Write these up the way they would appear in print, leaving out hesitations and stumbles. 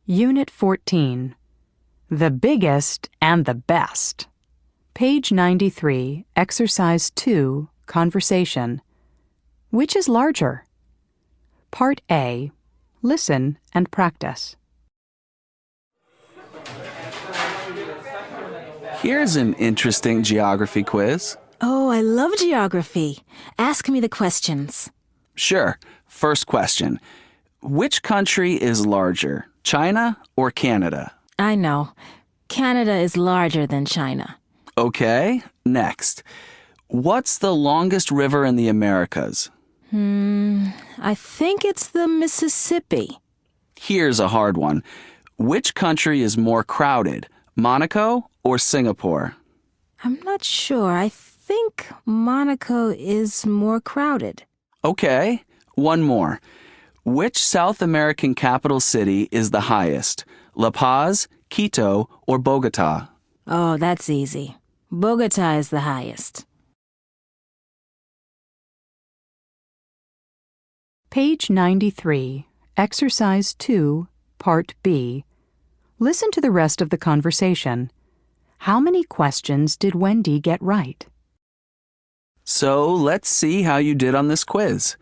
Unit 14. The biggest and the best. Page 93, Exercise 2, Conversation. Which is larger? Part A. Listen and practice. Here's an interesting geography quiz. Oh, I love geography. Ask me the questions. Sure. First question. Which country is larger, China or Canada? I know. Canada is larger than China. Okay. Next. What's the longest river in the Americas? I think it's the Mississippi. Here's a hard one. Which country is more crowded, Monaco or Singapore? I'm not sure. I think Monaco is more crowded. Okay. One more. Which South American capital city is the highest, La Paz, Quito, or Bogota? Oh, that's easy. Bogota is the highest. Page 93, Exercise 2, Part B. Listen to the rest of the conversation. How many questions did Wendy get right? So let's see how you did on this quiz.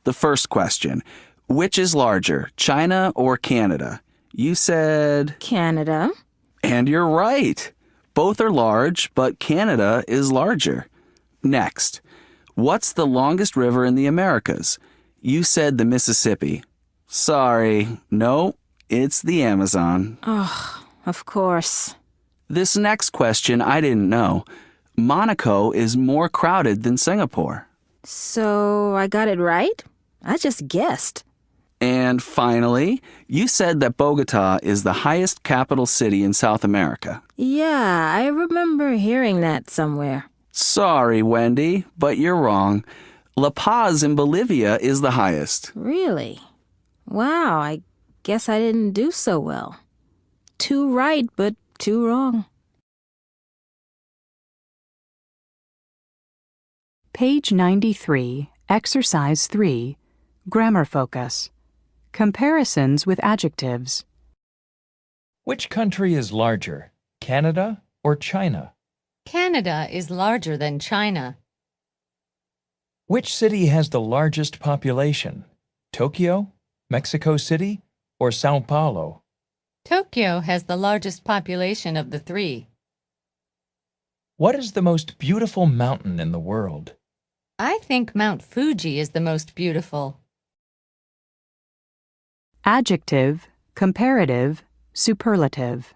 The first question. Which is larger, China or Canada? You said... Canada. And you're right. Both are large, but Canada is larger. Next. What's the longest river in the Americas? You said the Mississippi. Sorry. No, it's the Amazon. Oh, of course. This next question I didn't know. Monaco is more crowded than Singapore. So I got it right? I just guessed. And finally, you said that Bogota is the highest capital city in South America. Yeah, I remember hearing that somewhere. Sorry, Wendy, but you're wrong. La Paz in Bolivia is the highest. Really? Wow, I guess I didn't do so well. 2 right, but 2 wrong. Page 93, Exercise 3, Grammar Focus. Comparisons with adjectives. Which country is larger, Canada or China? Canada is larger than China. Which city has the largest population, Tokyo, Mexico City, or Sao Paulo? Tokyo has the largest population of the 3. What is the most beautiful mountain in the world? I think Mount Fuji is the most beautiful. Adjective, comparative, superlative.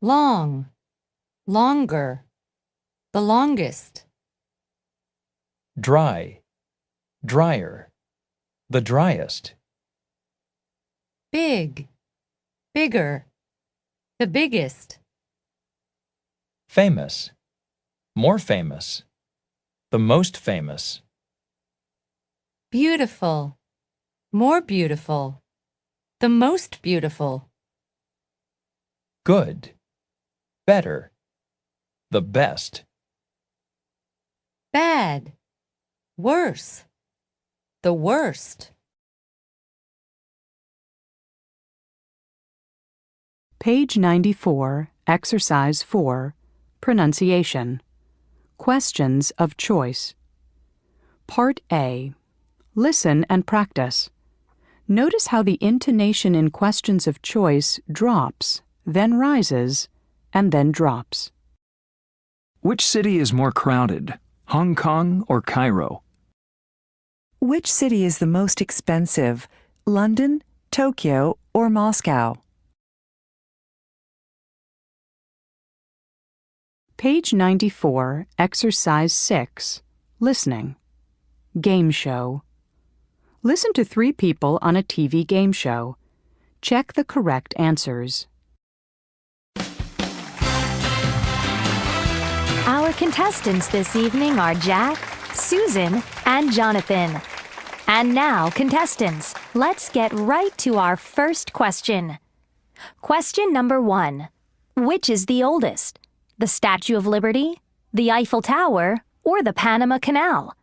Long, longer, the longest. Dry, drier, the driest. Big, bigger, the biggest. Famous, more famous, the most famous. Beautiful, more beautiful, the most beautiful. Good, better, the best. Bad, worse, the worst. Page 94, Exercise 4, Pronunciation. Questions of choice. Part A. Listen and practice. Notice how the intonation in questions of choice drops, then rises, and then drops. Which city is more crowded, Hong Kong or Cairo? Which city is the most expensive, London, Tokyo, or Moscow? Page 94, Exercise 6, Listening. Game show. Listen to 3 people on a TV game show. Check the correct answers. Our contestants this evening are Jack, Susan, and Jonathan. And now, contestants, let's get right to our first question. Question number 1. Which is the oldest? The Statue of Liberty, the Eiffel Tower, or the Panama Canal?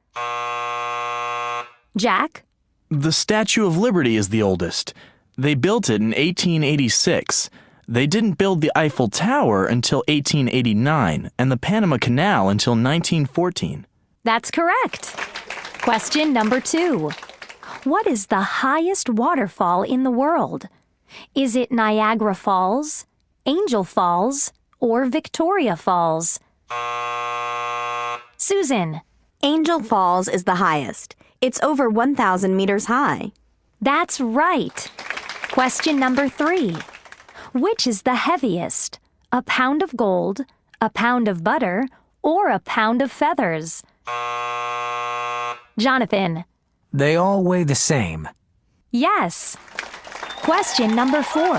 Jack? The Statue of Liberty is the oldest. They built it in 1886. They didn't build the Eiffel Tower until 1889 and the Panama Canal until 1914. That's correct. Question number 2. What is the highest waterfall in the world? Is it Niagara Falls, Angel Falls, or Victoria Falls? Susan. Angel Falls is the highest. It's over 1,000 meters high. That's right. Question number 3. Which is the heaviest? A pound of gold, a pound of butter, or a pound of feathers? Jonathan. They all weigh the same. Yes. Question number 4.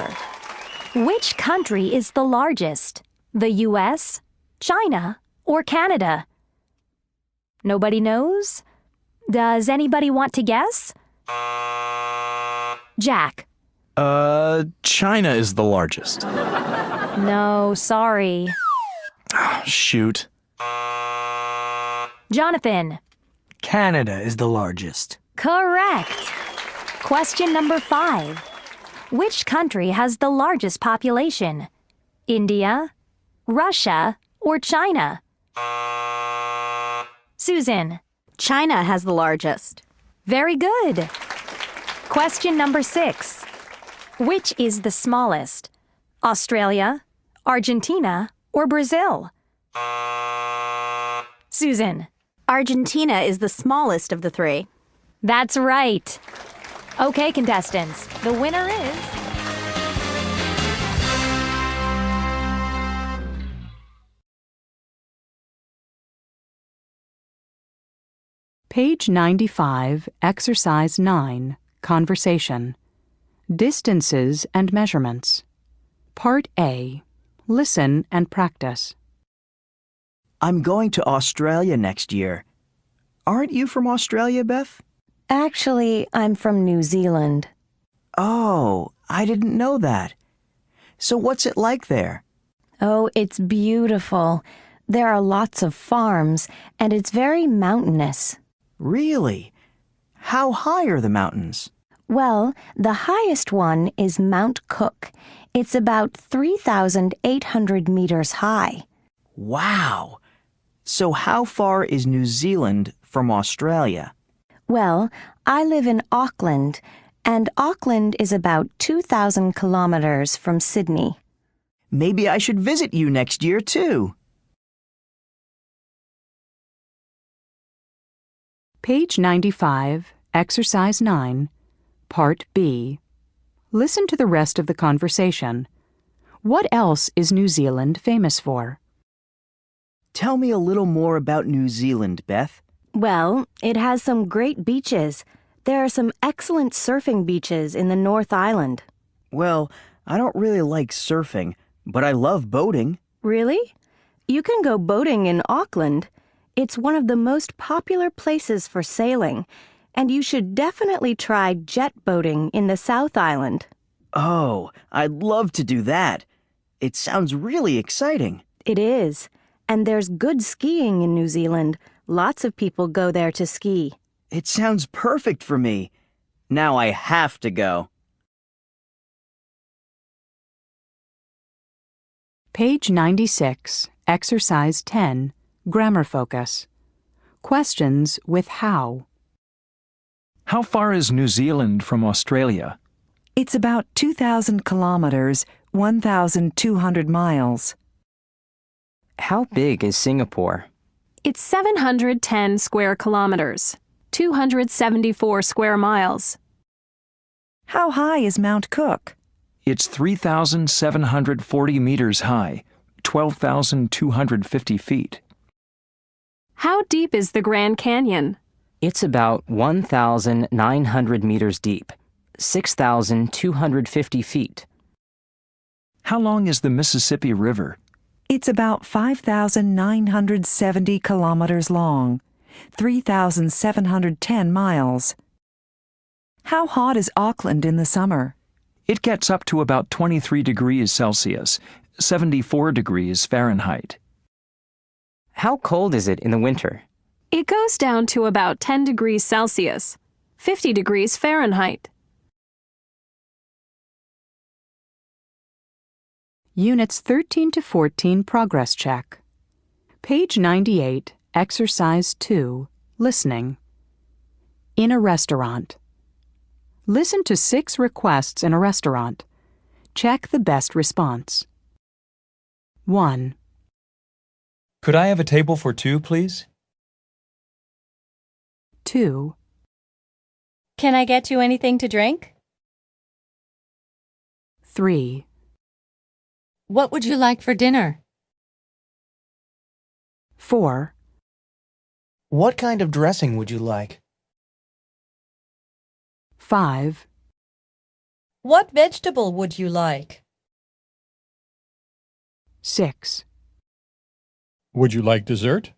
Which country is the largest? The U.S., China, or Canada? Nobody knows? Does anybody want to guess? Jack. China is the largest. No, sorry. Shoot. Jonathan. Canada is the largest. Correct. Question number 5. Which country has the largest population? India, Russia, or China? Susan. China has the largest. Very good. Question number 6. Which is the smallest? Australia, Argentina, or Brazil? Susan. Argentina is the smallest of the 3. That's right. Okay, contestants, the winner is... Page 95, Exercise 9, Conversation. Distances and Measurements. Part A. Listen and practice. I'm going to Australia next year. Aren't you from Australia, Beth? Actually, I'm from New Zealand. Oh, I didn't know that. So what's it like there? Oh, it's beautiful. There are lots of farms, and it's very mountainous. Really? How high are the mountains? Well, the highest one is Mount Cook. It's about 3,800 meters high. Wow! So how far is New Zealand from Australia? Well, I live in Auckland, and Auckland is about 2,000 kilometers from Sydney. Maybe I should visit you next year, too. Page 95, Exercise 9, Part B. Listen to the rest of the conversation. What else is New Zealand famous for? Tell me a little more about New Zealand, Beth. Well, it has some great beaches. There are some excellent surfing beaches in the North Island. Well, I don't really like surfing, but I love boating. Really? You can go boating in Auckland. It's one of the most popular places for sailing, and you should definitely try jet boating in the South Island. Oh, I'd love to do that. It sounds really exciting. It is. And there's good skiing in New Zealand. Lots of people go there to ski. It sounds perfect for me. Now I have to go. Page 96, Exercise 10, Grammar Focus. Questions with how. How far is New Zealand from Australia? It's about 2,000 kilometers, 1,200 miles. How big is Singapore? It's 710 square kilometers, 274 square miles. How high is Mount Cook? It's 3,740 meters high, 12,250 feet. How deep is the Grand Canyon? It's about 1,900 meters deep, 6,250 feet. How long is the Mississippi River? It's about 5,970 kilometers long, 3,710 miles. How hot is Auckland in the summer? It gets up to about 23 degrees Celsius, 74 degrees Fahrenheit. How cold is it in the winter? It goes down to about 10 degrees Celsius, 50 degrees Fahrenheit. Units 13 to 14 progress check. Page 98, Exercise 2, Listening. In a restaurant. Listen to 6 requests in a restaurant. Check the best response. 1, Could I have a table for 2, please? 2, Can I get you anything to drink? 3, What would you like for dinner? 4, What kind of dressing would you like? 5, What vegetable would you like? 6. Would you like dessert?